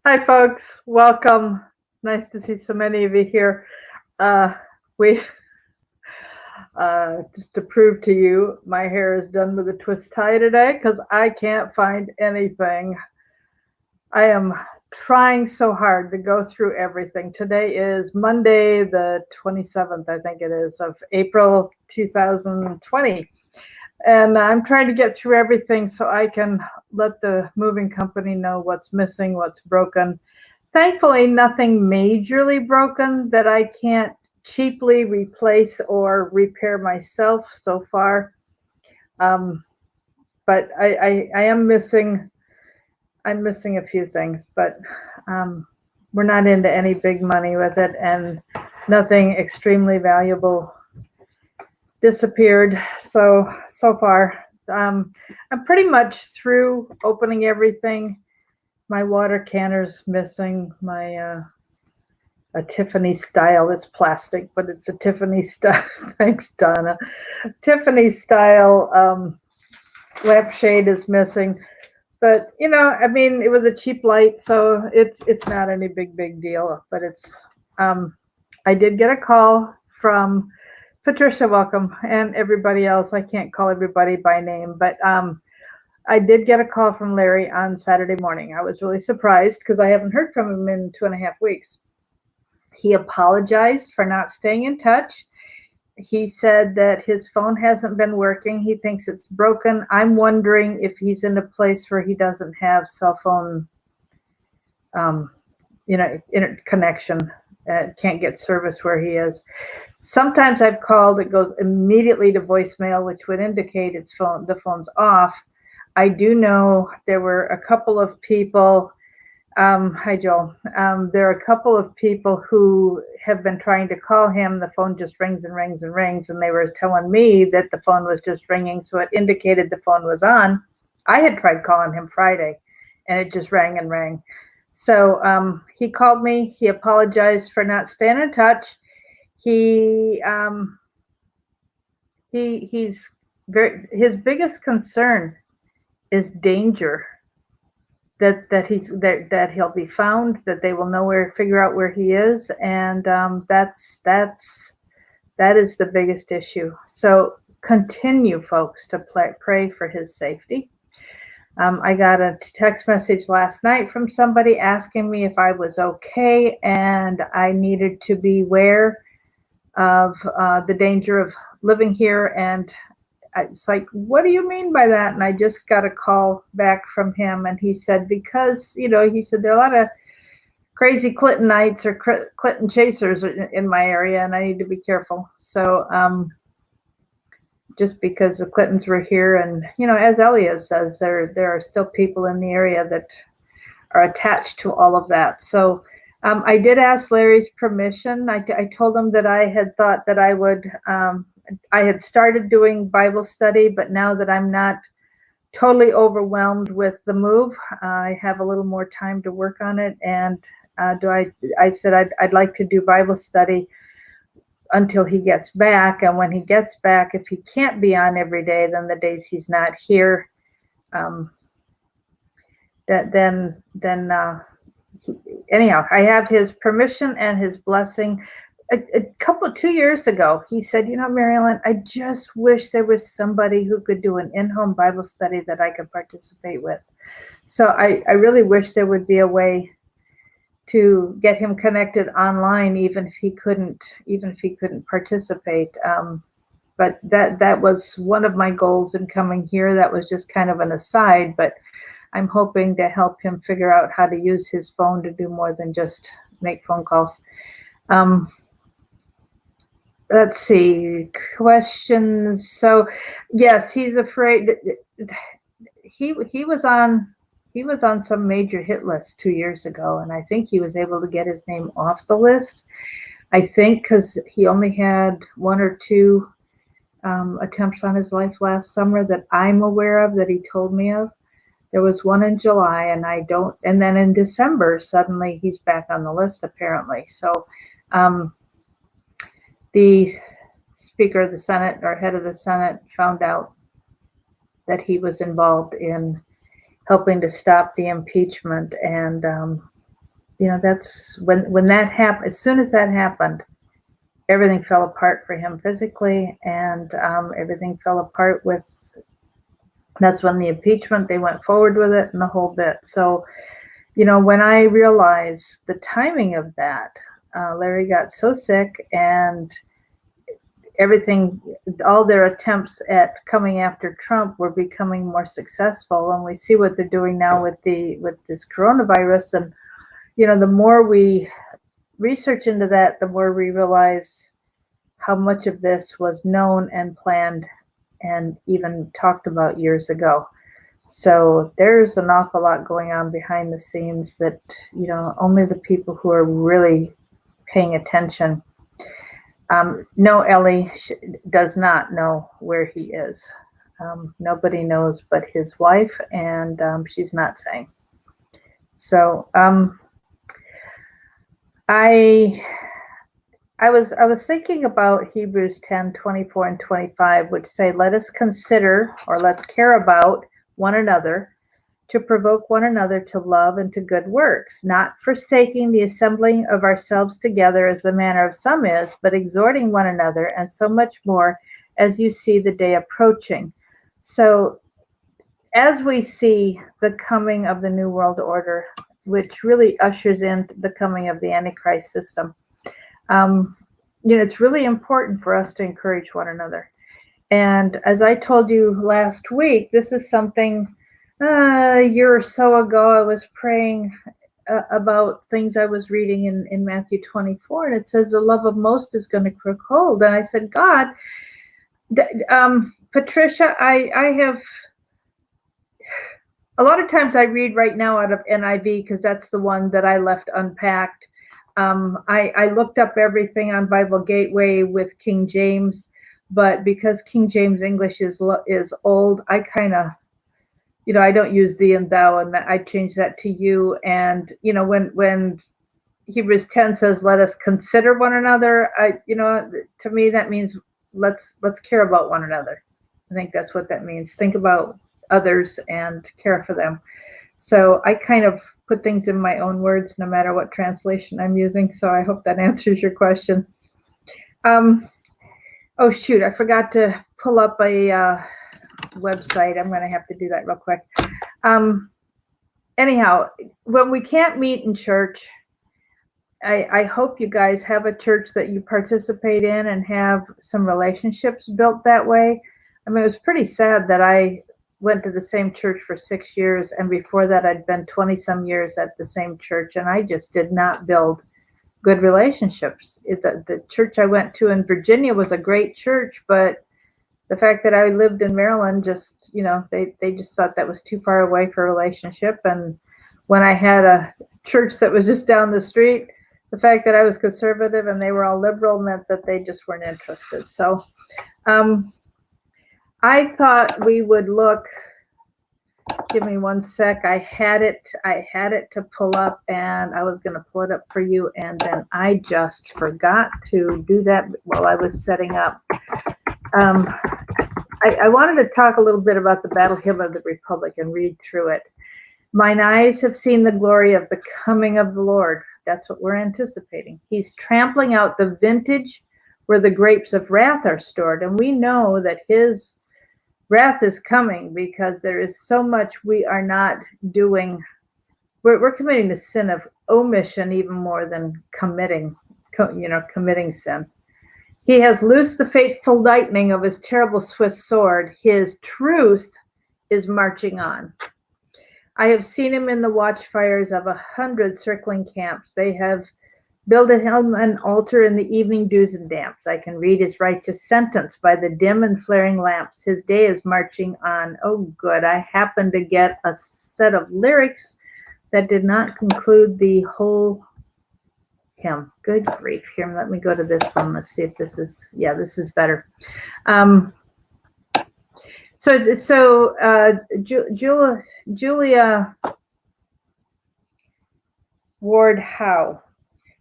Hi, folks. Welcome. Nice to see so many of you here. We just to prove to you, my hair is done with a twist tie today because I can't find anything. I am trying so hard to go through everything. Today is Monday, the 27th, I think it is, of April 2020. And I'm trying to get through everything so I can let the moving company know what's missing, what's broken. Thankfully, nothing majorly broken that I can't cheaply replace or repair myself so far. Um, but I am missing. I'm missing a few things, but we're not into any big money with it, and nothing extremely valuable disappeared. So far, I'm pretty much through opening everything. My water canner's missing. My a Tiffany style. It's plastic, but it's a Tiffany style. Thanks, Donna. Tiffany style lampshade is missing. But I mean, it was a cheap light, so it's not any big deal. But it's I did get a call from Patricia, welcome, and everybody else. I can't call everybody by name, but I did get a call from Larry on Saturday morning. I was really surprised because I haven't heard from him in 2.5 weeks. He apologized for not staying in touch. He said that his phone hasn't been working. He thinks it's broken. I'm wondering if he's in a place where he doesn't have cell phone, um, internet connection. Can't get service where he is. Sometimes I've called, it goes immediately to voicemail, which would indicate the phone's off. I do know there were a couple of people. Hi, Joel. There are a couple of people who have been trying to call him. The phone just rings and rings and rings, and they were telling me that the phone was just ringing, so it indicated the phone was on. I had tried calling him Friday, and it just rang and rang. So he called me. He apologized for not staying in touch. He's his biggest concern is danger, that he'll be found, that they will figure out where he is, and that is the biggest issue. So continue, folks, to pray for his safety. I got a text message last night from somebody asking me if I was okay and I needed to beware of the danger of living here. And it's like, what do you mean by that? And I just got a call back from him, and he said, because, he said there are a lot of crazy Clintonites or Clinton chasers in my area, and I need to be careful. So just because the Clintons were here, and, as Elliot says, there are still people in the area that are attached to all of that. So I did ask Larry's permission. I told him that I had thought that I would, I had started doing Bible study, but now that I'm not totally overwhelmed with the move, I have a little more time to work on it. And I said I'd like to do Bible study until he gets back. And when he gets back, if he can't be on every day, then the days he's not here, anyhow, I have his permission and his blessing. 2 years ago, he said, Marilyn, I just wish there was somebody who could do an in-home Bible study that I could participate with. So I really wish there would be a way to get him connected online, even if he couldn't participate. But that was one of my goals in coming here. That was just kind of an aside, but I'm hoping to help him figure out how to use his phone to do more than just make phone calls. Let's see, questions. So yes, he's afraid. He was on some major hit list 2 years ago, and I think he was able to get his name off the list. I think because he only had 1 or 2 attempts on his life last summer that I'm aware of, that he told me of. There was one in July, and then in December, suddenly he's back on the list, apparently. So the Speaker of the Senate, or head of the Senate, found out that he was involved in helping to stop the impeachment, and that's when that happened. As soon as that happened, everything fell apart for him physically, and everything fell apart with. That's when the impeachment, they went forward with it and the whole bit. So, when I realized the timing of that, Larry got so sick, and everything, all their attempts at coming after Trump were becoming more successful. And we see what they're doing now with this coronavirus. And, the more we research into that, the more we realize how much of this was known and planned and even talked about years ago. So there's an awful lot going on behind the scenes that, only the people who are really paying attention. No, Ellie does not know where he is. Nobody knows but his wife, and she's not saying. So I was thinking about Hebrews 10:24 and 25, which say, "Let us consider, or let's care about one another, to provoke one another to love and to good works, not forsaking the assembling of ourselves together as the manner of some is, but exhorting one another, and so much more as you see the day approaching." So as we see the coming of the New World Order, which really ushers in the coming of the Antichrist system, it's really important for us to encourage one another. And as I told you last week, this is something a year or so ago, I was praying about things I was reading in Matthew 24, and it says the love of most is going to grow cold. And I said, God, Patricia, I have, a lot of times I read right now out of NIV because that's the one that I left unpacked. I looked up everything on Bible Gateway with King James, but because King James English is old, I kind of, I don't use thee and thou, and I change that to you. And when Hebrews 10 says, "Let us consider one another," to me that means let's care about one another. I think that's what that means. Think about others and care for them. So I kind of put things in my own words, no matter what translation I'm using. So I hope that answers your question. Oh shoot, I forgot to pull up a website. I'm going to have to do that real quick. Anyhow, when we can't meet in church, I hope you guys have a church that you participate in and have some relationships built that way. I mean, it was pretty sad that I went to the same church for 6 years, and before that I'd been 20 some years at the same church, and I just did not build good relationships. The church I went to in Virginia was a great church, but the fact that I lived in Maryland, just, they just thought that was too far away for a relationship. And when I had a church that was just down the street, the fact that I was conservative and they were all liberal meant that they just weren't interested. So I thought we would look, give me one sec. I had it to pull up, and I was going to pull it up for you. And then I just forgot to do that while I was setting up. I wanted to talk a little bit about the Battle Hymn of the Republic and read through it. "Mine eyes have seen the glory of the coming of the Lord." That's what we're anticipating. "He's trampling out the vintage where the grapes of wrath are stored." And we know that his wrath is coming because there is so much we are not doing. We're committing the sin of omission even more than committing sin. "He has loosed the fateful lightning of his terrible Swiss sword. His truth is marching on. I have seen him in the watchfires of 100 circling camps. They have builded him an altar in the evening dews and damps. I can read his righteous sentence by the dim and flaring lamps. His day is marching on." Oh, good. I happened to get a set of lyrics that did not conclude the whole hymn. Good grief. Here, let me go to this one. Let's see if this is, this is better. Julia Ward Howe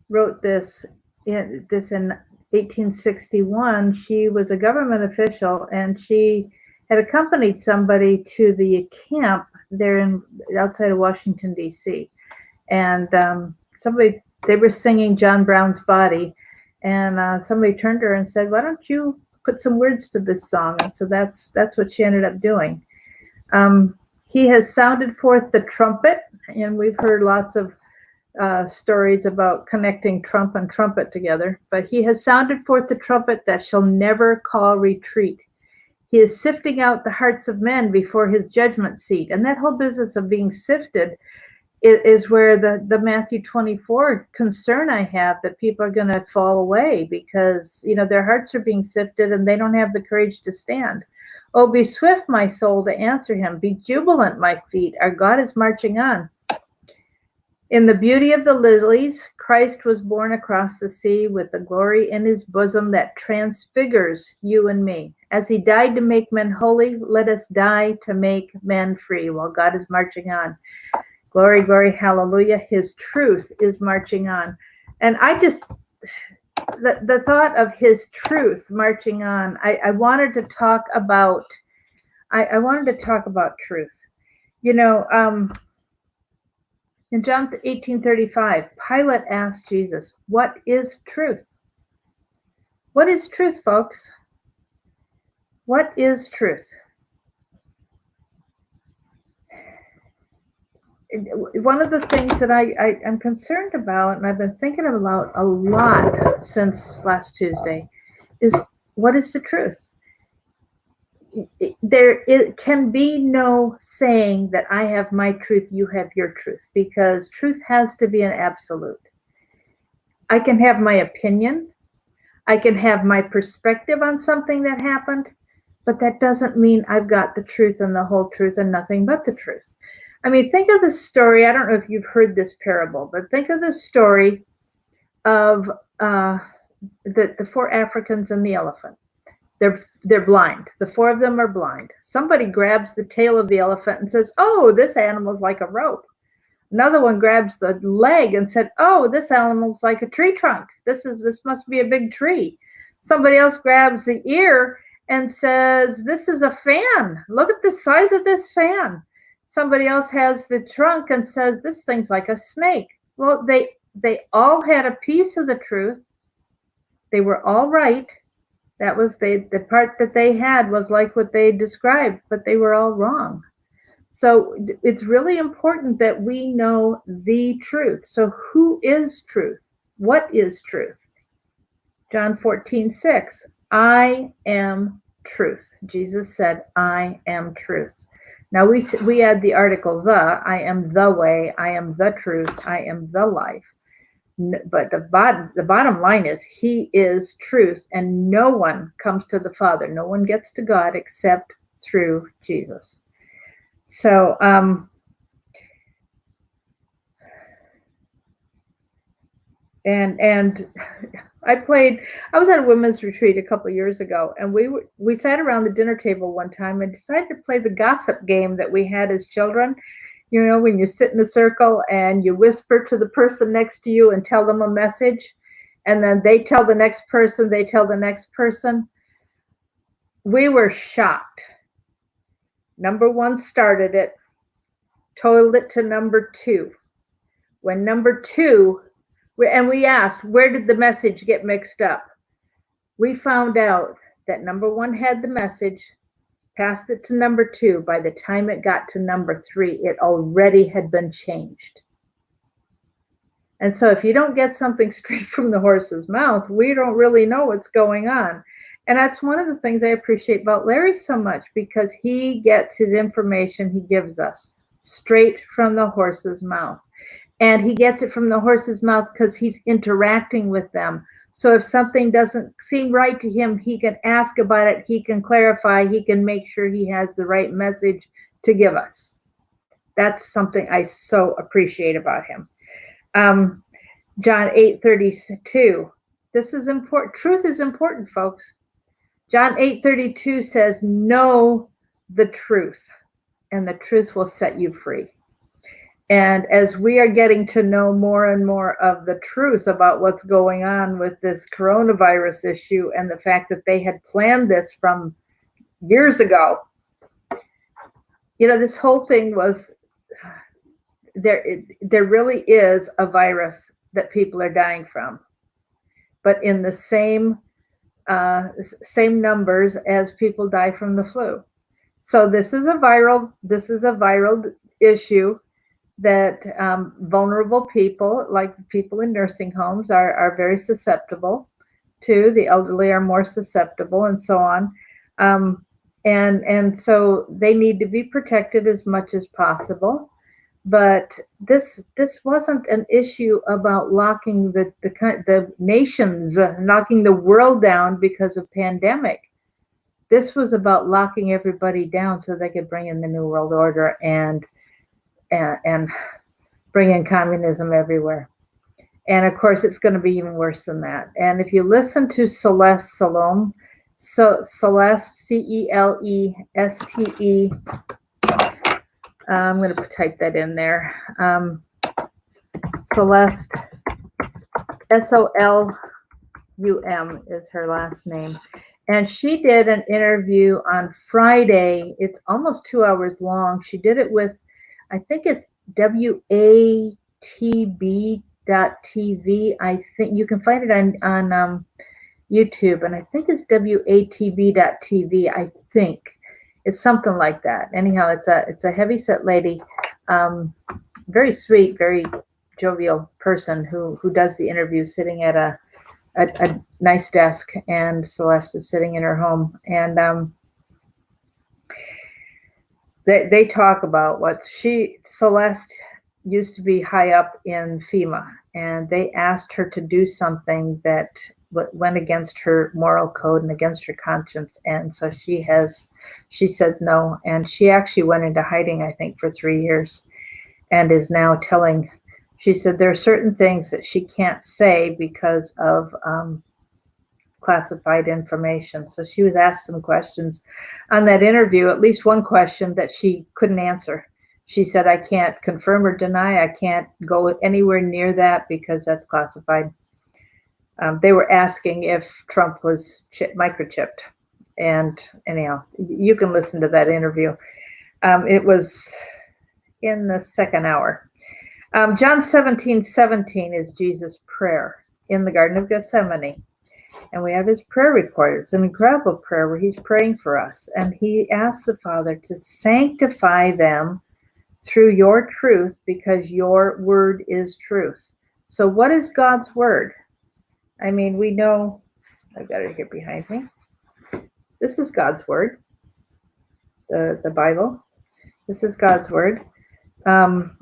wrote this in 1861. She was a government official, and she had accompanied somebody to the camp there outside of Washington, D.C. And they were singing John Brown's Body, and somebody turned to her and said, "Why don't you put some words to this song?" And so that's what she ended up doing. He has sounded forth the trumpet, and we've heard lots of stories about connecting trump and trumpet together. But he has sounded forth the trumpet that shall never call retreat. He is sifting out the hearts of men before his judgment seat. And that whole business of being sifted is where the Matthew 24 concern I have, that people are going to fall away because, their hearts are being sifted and they don't have the courage to stand. Oh, be swift, my soul, to answer him. Be jubilant, my feet. Our God is marching on. In the beauty of the lilies, Christ was born across the sea with the glory in his bosom that transfigures you and me. As he died to make men holy, let us die to make men free while God is marching on. Glory, glory, hallelujah. His truth is marching on. And the thought of his truth marching on, I wanted to talk about, I wanted to talk about truth. In John 18:35, Pilate asked Jesus, "What is truth?" What is truth, folks? What is truth? One of the things that I'm concerned about, and I've been thinking about a lot since last Tuesday, is what is the truth? It can be no saying that I have my truth, you have your truth, because truth has to be an absolute. I can have my opinion, I can have my perspective on something that happened, but that doesn't mean I've got the truth and the whole truth and nothing but the truth. I mean, think of the story. I don't know if you've heard this parable, but think of the story of the four Africans and the elephant. They're blind. The four of them are blind. Somebody grabs the tail of the elephant and says, "Oh, this animal's like a rope." Another one grabs the leg and said, "Oh, this animal's like a tree trunk. This must be a big tree." Somebody else grabs the ear and says, "This is a fan. Look at the size of this fan." Somebody else has the trunk and says, "This thing's like a snake." Well, they all had a piece of the truth. They were all right. That was the part that they had was like what they described, but they were all wrong. So it's really important that we know the truth. So who is truth? What is truth? John 14:6, I am truth. Jesus said, "I am truth." Now we add the article the, I am the way, I am the truth, I am the life. But the bottom line is he is truth, and no one comes to the Father. No one gets to God except through Jesus. So and I was at a women's retreat a couple of years ago, and we sat around the dinner table one time and decided to play the gossip game that we had as children. When you sit in a circle and you whisper to the person next to you and tell them a message, and then they tell the next person, they tell the next person. We were shocked. Number one started it, told it to number two. When number two, and we asked, where did the message get mixed up? We found out that number one had the message, passed it to number two. By the time it got to number three, it already had been changed. And so if you don't get something straight from the horse's mouth, we don't really know what's going on. And that's one of the things I appreciate about Larry so much, because he gets his information he gives us straight from the horse's mouth. And he gets it from the horse's mouth because he's interacting with them. So if something doesn't seem right to him, he can ask about it, he can clarify, he can make sure he has the right message to give us. That's something I so appreciate about him. John 8:32. This is important. Truth is important, folks. John 8:32 says, know the truth, and the truth will set you free. And as we are getting to know more and more of the truth about what's going on with this coronavirus issue and the fact that they had planned this from years ago, this whole thing was there really is a virus that people are dying from, but in the same numbers as people die from the flu. So this is a viral issue that vulnerable people, like people in nursing homes, are very susceptible to. The elderly are more susceptible, and so on. And so they need to be protected as much as possible. But this wasn't an issue about locking the nations, knocking the world down because of pandemic. This was about locking everybody down so they could bring in the New World Order and bring in communism everywhere. And of course, it's going to be even worse than that. And if you listen to Celeste Salome, so Celeste, Celeste, I'm going to type that in there. Celeste, Solum is her last name. And she did an interview on Friday. It's almost 2 hours long. She did it with, I think it's WATB.TV. I think you can find it on YouTube, and I think it's WATB.TV. I think it's something like that. Anyhow, it's a heavyset lady, very sweet, very jovial person who does the interview sitting at a nice desk, and Celeste is sitting in her home, and they talk about what Celeste used to be high up in FEMA, and they asked her to do something that went against her moral code and against her conscience, and so she said no, and she actually went into hiding, I think, for 3 years, and is now telling. She said there are certain things that she can't say because of classified information. So she was asked some questions on that interview, at least one question that she couldn't answer. She said, I can't confirm or deny. I can't go anywhere near that because that's classified. They were asking if Trump was microchipped. And anyhow, you can listen to that interview. It was in the second hour. John 17:17 is Jesus' prayer in the Garden of Gethsemane. And we have his prayer recorded. It's an incredible prayer where he's praying for us. And he asks the Father to sanctify them through your truth, because your word is truth. So what is God's word? I mean, we know, I've got it here behind me. This is God's word, the Bible. This is God's word. John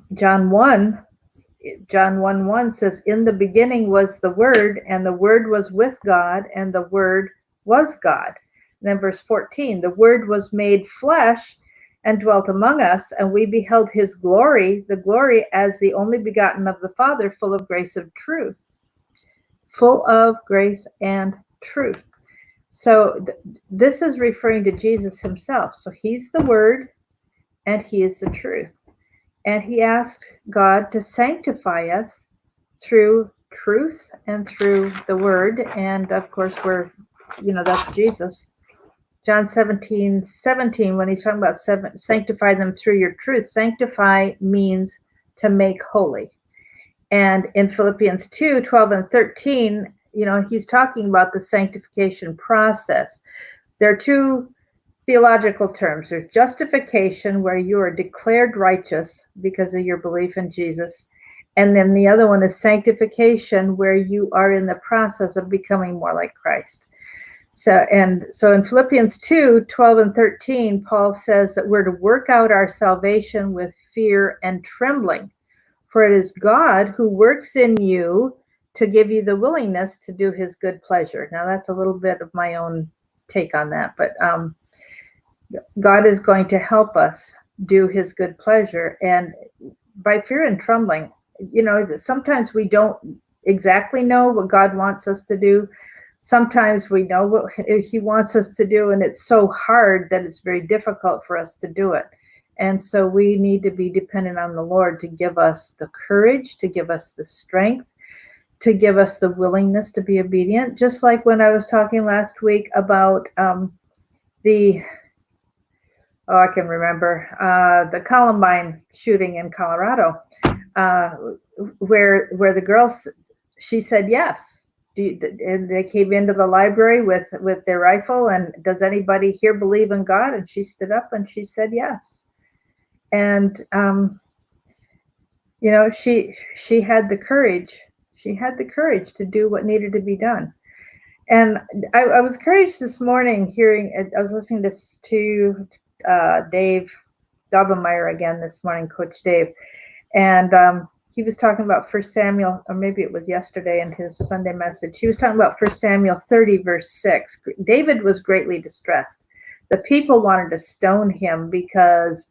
1:1 says, in the beginning was the Word, and the Word was with God, and the Word was God. And then verse 14, the Word was made flesh and dwelt among us, and we beheld his glory, the glory as the only begotten of the Father, full of grace and truth. Full of grace and truth. So this is referring to Jesus himself. So he's the Word, and he is the truth. And he asked God to sanctify us through truth and through the word. And of course, that's Jesus. John 17:17, when he's talking about sanctify them through your truth, sanctify means to make holy. And in Philippians 2:12 and 13, he's talking about the sanctification process. There are two theological terms. There's justification, where you are declared righteous because of your belief in Jesus. And then the other one is sanctification, where you are in the process of becoming more like Christ. So in Philippians 2:12 and 13, Paul says that we're to work out our salvation with fear and trembling. For it is God who works in you to give you the willingness to do his good pleasure. Now that's a little bit of my own take on that, but God is going to help us do his good pleasure, and by fear and trembling. Sometimes we don't exactly know what God wants us to do. Sometimes we know what he wants us to do, and it's so hard that it's very difficult for us to do it. And so we need to be dependent on the Lord to give us the courage, to give us the strength, to give us the willingness to be obedient. Just like when I was talking last week about I can remember the Columbine shooting in Colorado. uh, where the girls, she said yes. And they came into the library with their rifle, and does anybody here believe in God? And she stood up and she said yes. And she had the courage. She had the courage to do what needed to be done. And I was encouraged this morning hearing. I was listening to Dave Dobermeyer again this morning, Coach Dave, and he was talking about 1 Samuel, or maybe it was yesterday in his Sunday message. He was talking about 1 Samuel 30, verse 6. David was greatly distressed. The people wanted to stone him because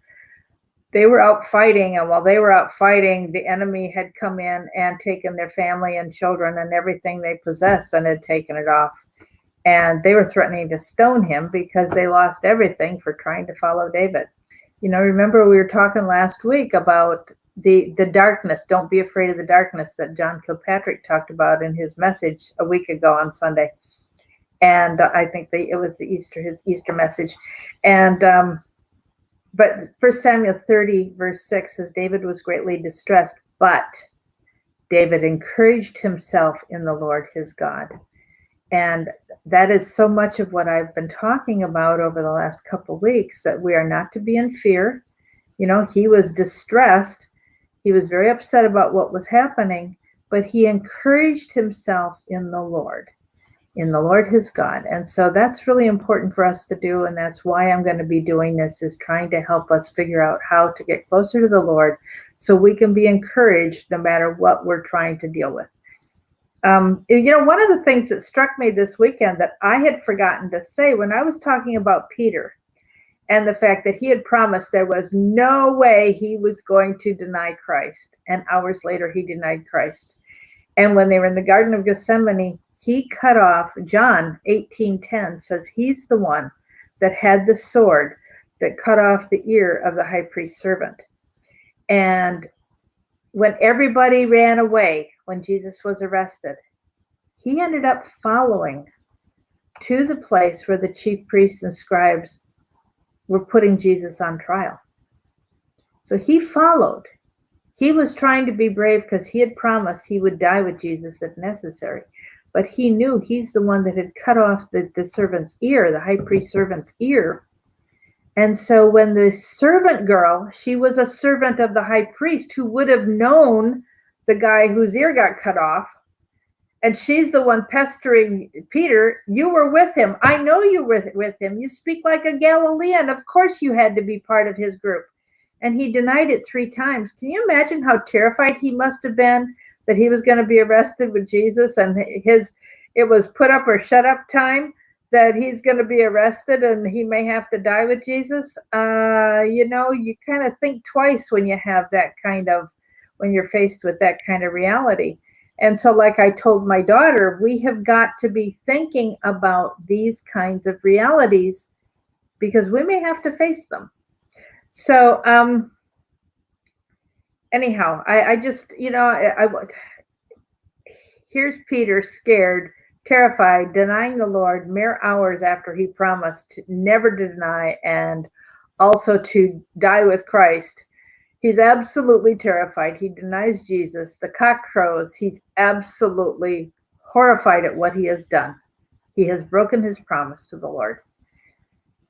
they were out fighting, and while they were out fighting, the enemy had come in and taken their family and children and everything they possessed and had taken it off. And they were threatening to stone him because they lost everything for trying to follow David. Remember we were talking last week about the darkness. Don't be afraid of the darkness that John Kilpatrick talked about in his message a week ago on Sunday. And I think it was his Easter message. And but 1 Samuel 30, verse 6 says, David was greatly distressed, but David encouraged himself in the Lord his God. And that is so much of what I've been talking about over the last couple of weeks, that we are not to be in fear. He was distressed. He was very upset about what was happening, but he encouraged himself in the Lord his God. And so that's really important for us to do. And that's why I'm going to be doing this, is trying to help us figure out how to get closer to the Lord so we can be encouraged no matter what we're trying to deal with. One of the things that struck me this weekend that I had forgotten to say when I was talking about Peter and the fact that he had promised there was no way he was going to deny Christ. And hours later, he denied Christ. And when they were in the Garden of Gethsemane, he cut off, John 18:10 says he's the one that had the sword that cut off the ear of the high priest's servant. And when everybody ran away, when Jesus was arrested, he ended up following to the place where the chief priests and scribes were putting Jesus on trial. So he followed. He was trying to be brave because he had promised he would die with Jesus if necessary. But he knew he's the one that had cut off the servant's ear, the high priest servant's ear. And so when the servant girl, she was a servant of the high priest who would have known the guy whose ear got cut off. And she's the one pestering Peter. You were with him. I know you were with him. You speak like a Galilean. Of course you had to be part of his group. And he denied it 3 times. Can you imagine how terrified he must have been that he was going to be arrested with Jesus, and it was put up or shut up time, that he's going to be arrested and he may have to die with Jesus? You kind of think twice when you're faced with that kind of reality. And so, like I told my daughter, we have got to be thinking about these kinds of realities because we may have to face them. So, anyhow, I just, here's Peter scared, terrified, denying the Lord mere hours after he promised to never deny and also to die with Christ. He's absolutely terrified. He denies Jesus. The cock crows. He's absolutely horrified at what he has done. He has broken his promise to the Lord.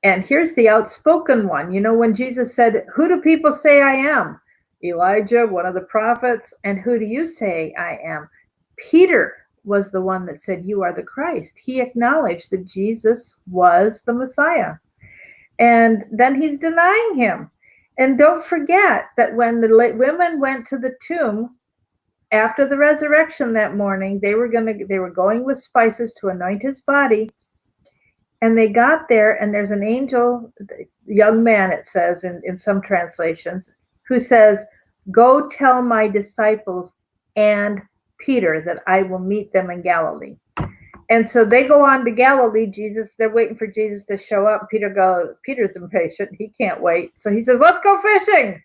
And here's the outspoken one. When Jesus said, "Who do people say I am?" Elijah, one of the prophets. "And who do you say I am?" Peter was the one that said, "You are the Christ." He acknowledged that Jesus was the Messiah. And then he's denying him. And don't forget that when the women went to the tomb after the resurrection that morning, they were going with spices to anoint his body. And they got there, and there's an angel, young man, it says in some translations, who says, "Go tell my disciples and Peter that I will meet them in Galilee." And so they go on to Galilee. They're waiting for Jesus to show up. Peter's impatient. He can't wait. So he says, "Let's go fishing."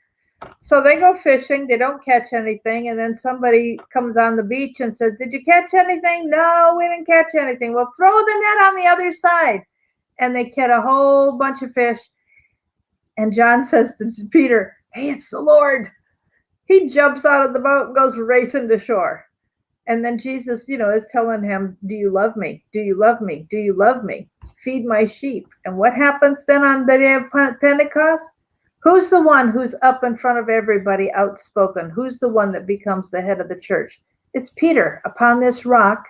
So they go fishing. They don't catch anything. And then somebody comes on the beach and says, "Did you catch anything?" "No, we didn't catch anything." "Well, throw the net on the other side." And they catch a whole bunch of fish. And John says to Peter, "Hey, it's the Lord." He jumps out of the boat and goes racing to shore. And then Jesus, is telling him, do you love me? Do you love me? Do you love me? Feed my sheep. And what happens then on the day of Pentecost? Who's the one who's up in front of everybody, outspoken? Who's the one that becomes the head of the church? It's Peter. Upon this rock,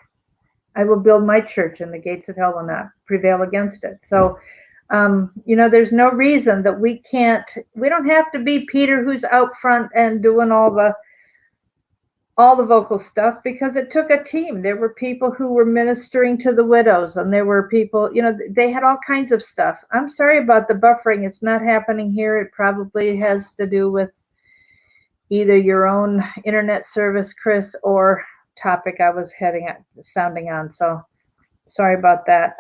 I will build my church, and the gates of hell will not prevail against it. So, there's no reason that we don't have to be Peter who's out front and doing all the vocal stuff, because it took a team. There were people who were ministering to the widows, and there were people, they had all kinds of stuff. I'm sorry about the buffering. It's not happening here. It probably has to do with either your own internet service, Chris, or topic I was sounding on. So sorry about that.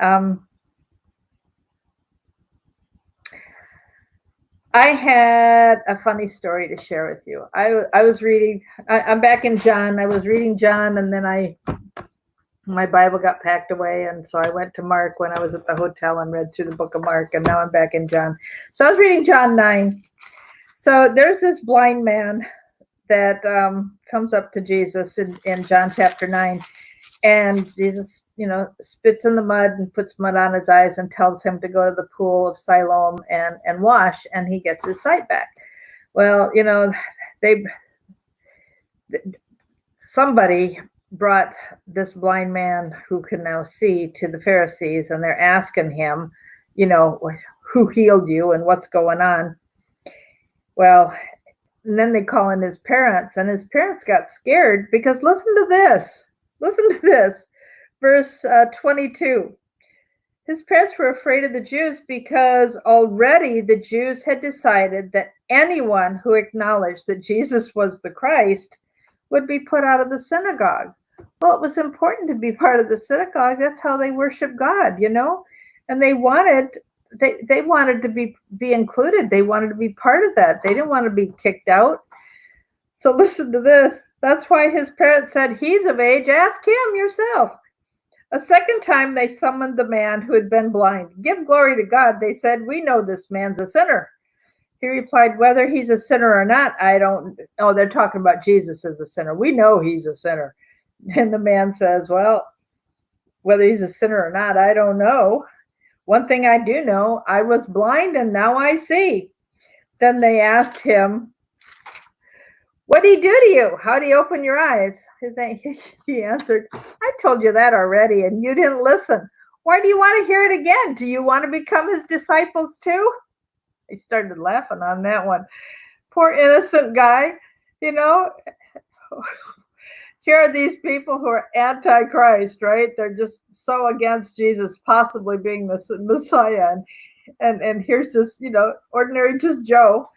I had a funny story to share with you. I was reading, I'm back in John. I was reading John, and then my Bible got packed away. And so I went to Mark when I was at the hotel and read through the book of Mark. And now I'm back in John. So I was reading John 9. So there's this blind man that comes up to Jesus in John chapter 9. And Jesus, spits in the mud and puts mud on his eyes and tells him to go to the pool of Siloam and wash, and he gets his sight back. Well, somebody brought this blind man who can now see to the Pharisees, and they're asking him, who healed you and what's going on? Well, and then they call in his parents, and his parents got scared because listen to this. Verse 22. His parents were afraid of the Jews because already the Jews had decided that anyone who acknowledged that Jesus was the Christ would be put out of the synagogue. Well, it was important to be part of the synagogue. That's how they worship God, and they wanted to be included. They wanted to be part of that. They didn't want to be kicked out. So listen to this. That's why his parents said, he's of age, ask him yourself. A second time they summoned the man who had been blind. Give glory to God, they said, we know this man's a sinner. He replied, whether he's a sinner or not, I don't know. They're talking about Jesus as a sinner. We know he's a sinner. And the man says, well, whether he's a sinner or not, I don't know. One thing I do know, I was blind and now I see. Then they asked him, what did he do to you? How did he open your eyes? He answered, I told you that already, and you didn't listen. Why do you want to hear it again? Do you want to become his disciples too? He started laughing on that one. Poor innocent guy. Here are these people who are anti-Christ, right? They're just so against Jesus possibly being the Messiah. And here's this, ordinary just Joe.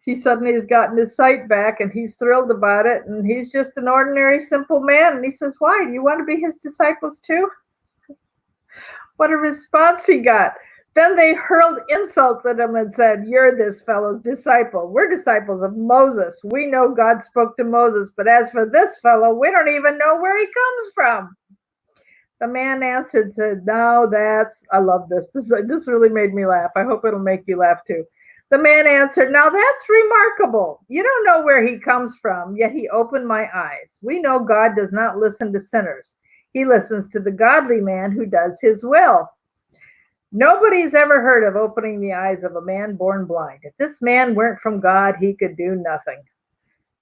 He suddenly has gotten his sight back, and he's thrilled about it. And he's just an ordinary, simple man. And he says, why? Do you want to be his disciples too? What a response he got. Then they hurled insults at him and said, you're this fellow's disciple. We're disciples of Moses. We know God spoke to Moses. But as for this fellow, we don't even know where he comes from. The man answered, said, no, I love this. This really made me laugh. I hope it'll make you laugh too. The man answered, now that's remarkable. You don't know where he comes from, yet he opened my eyes. We know God does not listen to sinners. He listens to the godly man who does his will. Nobody's ever heard of opening the eyes of a man born blind. If this man weren't from God, he could do nothing.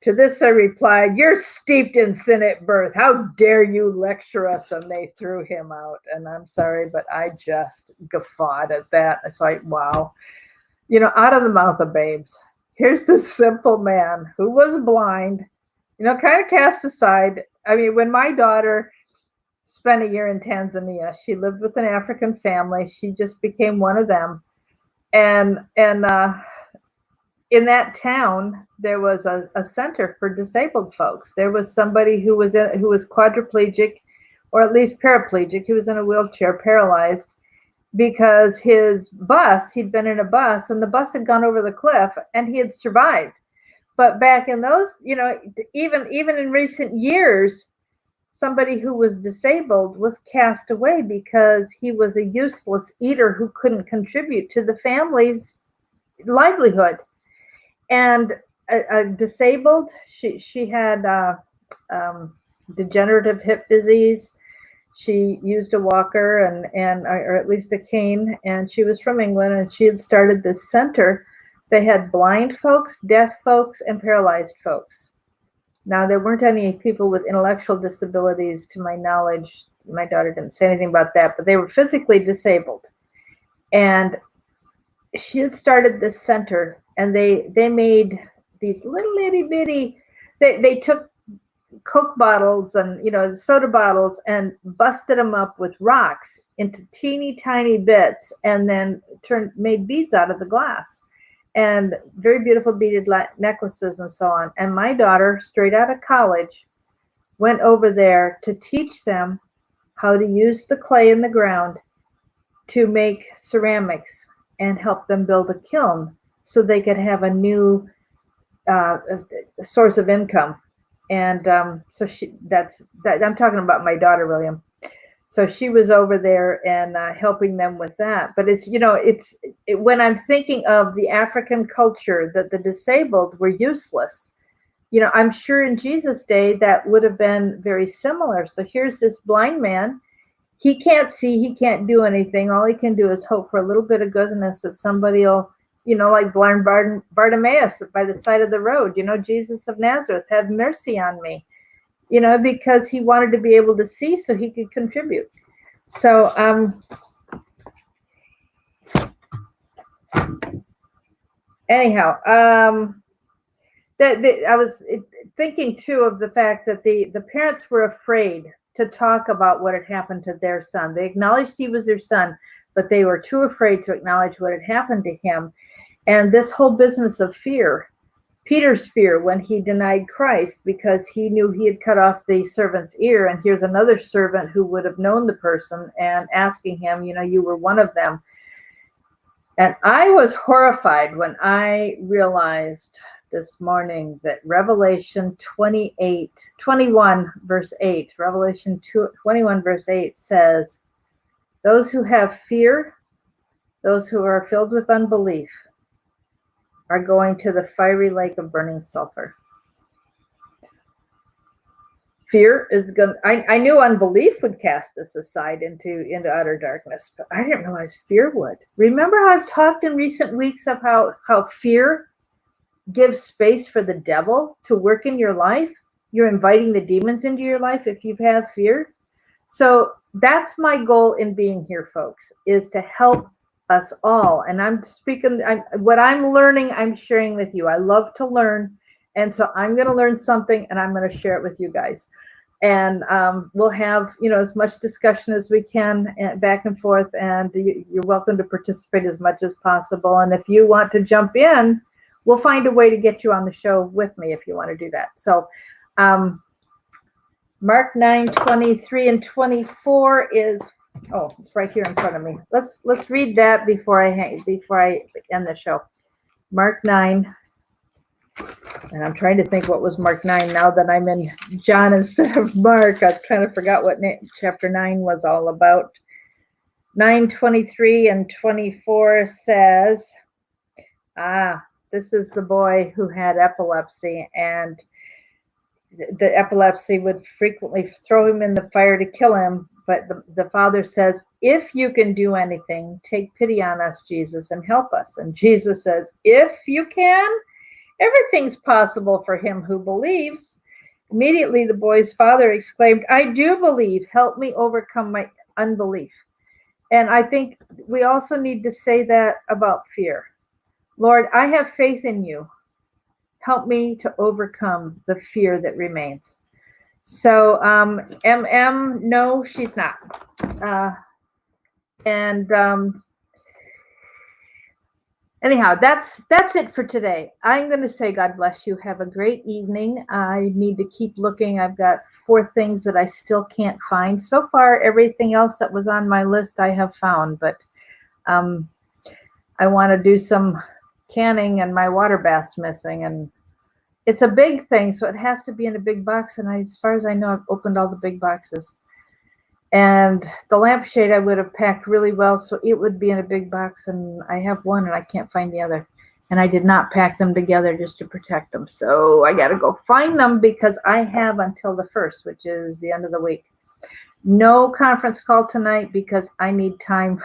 To this I replied, you're steeped in sin at birth. How dare you lecture us? And they threw him out. And I'm sorry, but I just guffawed at that. It's like, wow. Out of the mouth of babes. Here's this simple man who was blind, kind of cast aside. I mean, when my daughter spent a year in Tanzania, she lived with an African family. She just became one of them. And in that town, there was a center for disabled folks. There was somebody who was quadriplegic, or at least paraplegic. He was in a wheelchair, paralyzed, because he'd been in a bus, and the bus had gone over the cliff, and he had survived. But back in those, even in recent years, somebody who was disabled was cast away because he was a useless eater who couldn't contribute to the family's livelihood. And disabled. She had degenerative hip disease. She used a walker and or at least a cane, and she was from England, and she had started this center. They had blind folks, deaf folks, and paralyzed folks. Now, there weren't any people with intellectual disabilities, to my knowledge. My daughter didn't say anything about that, but they were physically disabled. And she had started this center, and they made these little itty bitty, they took Coke bottles and soda bottles and busted them up with rocks into teeny tiny bits, and then made beads out of the glass, and very beautiful beaded necklaces and so on. And my daughter, straight out of college, went over there to teach them how to use the clay in the ground to make ceramics and help them build a kiln so they could have a new source of income. And so I'm talking about my daughter, William. So she was over there and helping them with that. But when I'm thinking of the African culture, that the disabled were useless, I'm sure in Jesus' day that would have been very similar. So here's this blind man. He can't see, he can't do anything. All he can do is hope for a little bit of goodness, that somebody will, like blind Bartimaeus by the side of the road, Jesus of Nazareth, have mercy on me, because he wanted to be able to see so he could contribute. So, anyhow, I was thinking too of the fact that the parents were afraid to talk about what had happened to their son. They acknowledged he was their son, but they were too afraid to acknowledge what had happened to him. And this whole business of fear, Peter's fear when he denied Christ because he knew he had cut off the servant's ear, and here's another servant who would have known the person and asking him, you were one of them. And I was horrified when I realized this morning that Revelation 21 verse 8 says, those who have fear, those who are filled with unbelief, are going to the fiery lake of burning sulfur. Fear is going. I knew unbelief would cast us aside into utter darkness, but I didn't realize fear would. Remember how I've talked in recent weeks of how fear gives space for the devil to work in your life? You're inviting the demons into your life if you have fear. So that's my goal in being here, folks, is to help us all. And I'm speaking, what I'm learning, I'm sharing with you. I love to learn. And so I'm going to learn something and I'm going to share it with you guys. And we'll have, as much discussion as we can back and forth. And you're welcome to participate as much as possible. And if you want to jump in, we'll find a way to get you on the show with me if you want to do that. So Mark 9:23 and 24 is, it's right here in front of me. Let's read that before I end the show. Mark 9. And I'm trying to think what was Mark 9 now that I'm in John instead of Mark. I kind of forgot what chapter 9 was all about. 9:23 and 24 says, this is the boy who had epilepsy, and the epilepsy would frequently throw him in the fire to kill him. But the father says, if you can do anything, take pity on us, Jesus, and help us. And Jesus says, if you can, everything's possible for him who believes. Immediately the boy's father exclaimed, I do believe. Help me overcome my unbelief. And I think we also need to say that about fear. Lord, I have faith in you. Help me to overcome the fear that remains. So, no, she's not. Anyhow, that's it for today. I'm going to say God bless you. Have a great evening. I need to keep looking. I've got 4 things that I still can't find. So far, everything else that was on my list I have found, but I want to do some canning, and my water bath's missing, and it's a big thing, so it has to be in a big box, and as far as I know, I've opened all the big boxes. And the lampshade I would have packed really well, so it would be in a big box, and I have one, and I can't find the other. and I did not pack them together just to protect them. So I got to go find them because I have until the 1st, which is the end of the week. No conference call tonight because I need time.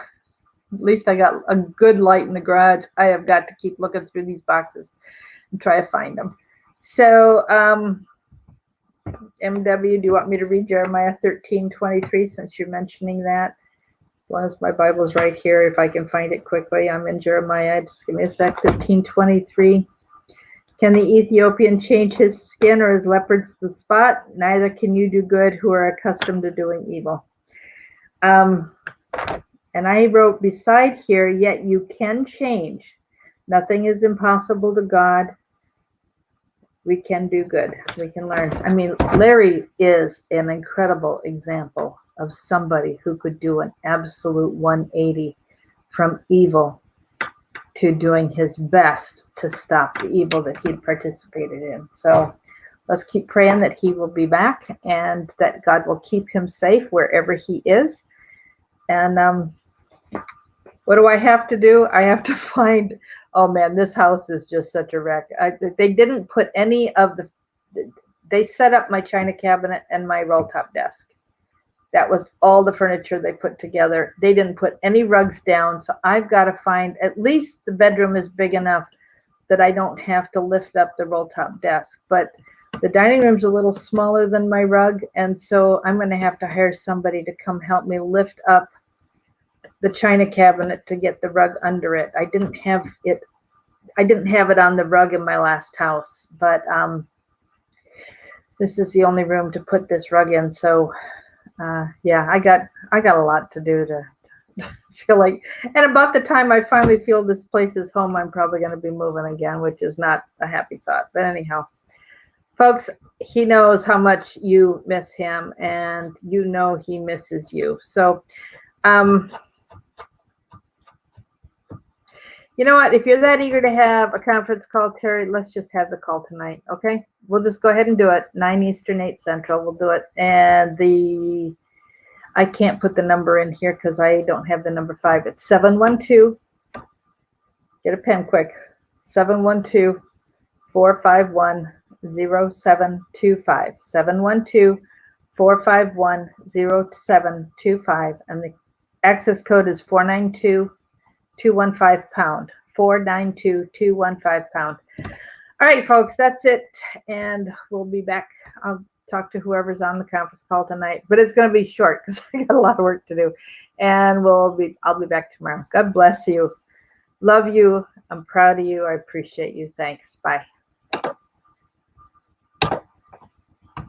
At least I got a good light in the garage. I have got to keep looking through these boxes and try to find them. So, MW, do you want me to read Jeremiah 13:23 since you're mentioning that? As long as my Bible's right here, if I can find it quickly. I'm in Jeremiah. Just give me a sec. 13:23. Can the Ethiopian change his skin or his leopard's the spot? Neither can you do good who are accustomed to doing evil. And I wrote beside here, yet you can change. Nothing is impossible to God. We can do good. We can learn. I mean, Larry is an incredible example of somebody who could do an absolute 180 from evil to doing his best to stop the evil that he'd participated in. So let's keep praying that he will be back and that God will keep him safe wherever he is. And what do I have to do? I have to find, oh man, this house is just such a wreck. They didn't put any of they set up my china cabinet and my roll top desk. That was all the furniture they put together. They didn't put any rugs down. So I've got to find, at least the bedroom is big enough that I don't have to lift up the roll top desk. But the dining room's a little smaller than my rug. And so I'm going to have to hire somebody to come help me lift up the china cabinet to get the rug under it. I didn't have it on the rug in my last house, but this is the only room to put this rug in. So yeah, I got a lot to do to feel like, and about the time I finally feel this place is home, I'm probably going to be moving again, which is not a happy thought. But anyhow, folks, he knows how much you miss him, and you know he misses you. So, you know what? If you're that eager to have a conference call, Terry, let's just have the call tonight, okay? We'll just go ahead and do it. 9 Eastern, 8 Central. We'll do it. And I can't put the number in here because I don't have the number 5. It's 712. Get a pen quick. 712-451-0725. 712-451-0725. And the access code is 492-215 #. 492-215 #. All right, folks, that's it. And we'll be back. I'll talk to whoever's on the conference call tonight, but it's going to be short because I got a lot of work to do. And I'll be back tomorrow. God bless you. Love you. I'm proud of you. I appreciate you. Thanks. Bye.